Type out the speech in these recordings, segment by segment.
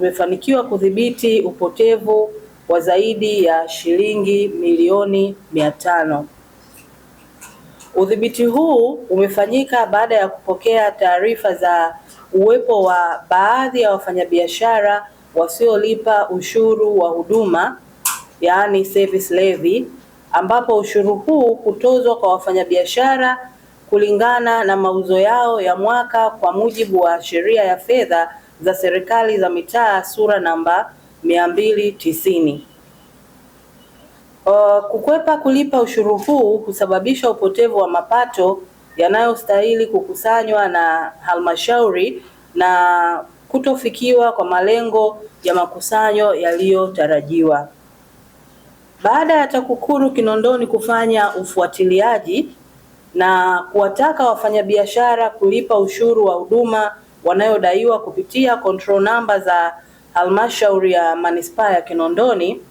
tumefanikiwa kudhibiti upotevu wa zaidi ya shilingi milioni 500. Udhibiti huu umefanyika baada ya kupokea taarifa za uwepo wa baadhi ya wafanyabiashara wasiolipa ushuru wa huduma, yaani service levy, ambapo ushuru huu hutozwa kwa wafanyabiashara kulingana na mauzo yao ya mwaka kwa mujibu wa Sheria ya Fedha za Serikali za Mitaa sura namba 290. Kukwepa kulipa ushuru huu husababisha upotevu wa mapato yanayostahili kukusanywa na halmashauri na kutofikiwa kwa malengo ya makusanyo yaliyotarajiwa. Baada ya TAKUKURU Kinondoni kufanya ufuatiliaji na kuwataka wafanyabiashara kulipa ushuru wa huduma wanayodaiwa kupitia control number za halmashauri ya manispaa ya Kinondoni,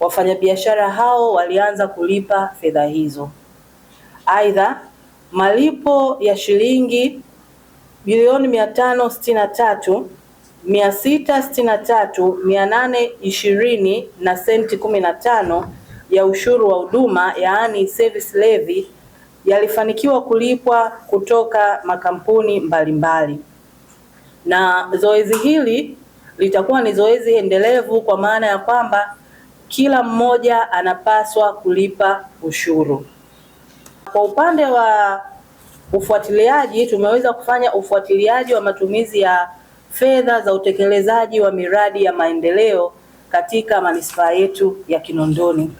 wafanyabiashara hao walianza kulipa fedha hizo. Aidha, malipo ya shilingi bilioni 563,663,820 na senti 15 ya ushuru wa huduma, yaani service levy, yalifanikiwa kulipwa kutoka makampuni mbalimbali. Na zoezi hili litakuwa ni zoezi endelevu, kwa maana ya kwamba kila mmoja anapaswa kulipa ushuru. Kwa upande wa ufuatiliaji, tumeweza kufanya ufuatiliaji wa matumizi ya fedha za utekelezaji wa miradi ya maendeleo katika manispaa yetu ya Kinondoni.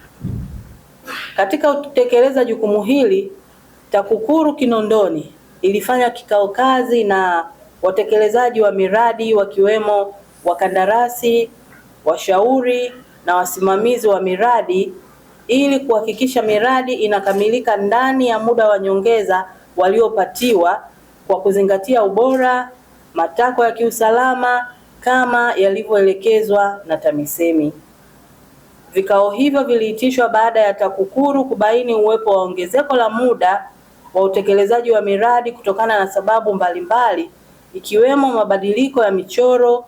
Katika kutekeleza jukumu hili, TAKUKURU Kinondoni ilifanya kikao kazi na watekelezaji wa miradi wakiwemo wakandarasi, washauri na wasimamizi wa miradi ili kuhakikisha miradi inakamilika ndani ya muda wa nyongeza waliopatiwa kwa kuzingatia ubora, matakwa ya kiusalama kama yalivyoelekezwa na TAMISEMI. Vikao hivyo viliitishwa baada ya TAKUKURU kubaini uwepo wa ongezeko la muda wa utekelezaji wa miradi kutokana na sababu mbalimbali, ikiwemo mabadiliko ya michoro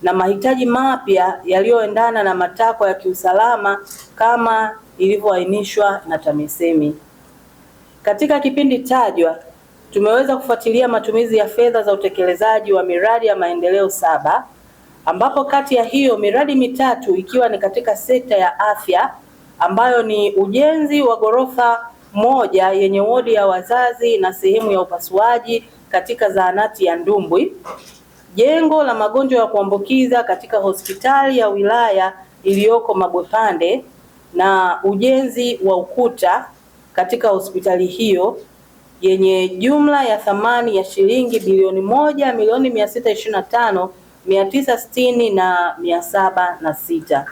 na mahitaji mapya yaliyoendana na matakwa ya kiusalama kama ilivyoainishwa na TAMISEMI. Katika kipindi tajwa, tumeweza kufuatilia matumizi ya fedha za utekelezaji wa miradi ya maendeleo 7, ambapo kati ya hiyo miradi mitatu ikiwa ni katika sekta ya afya, ambayo ni ujenzi wa ghorofa moja yenye wodi ya wazazi na sehemu ya upasuaji katika zahanati ya Ndumbwi, jengo la magonjwa ya kuambukiza katika hospitali ya wilaya iliyoko Mabwepande, na ujenzi wa ukuta katika hospitali hiyo yenye jumla ya thamani ya shilingi bilioni 1,625,960 na 706.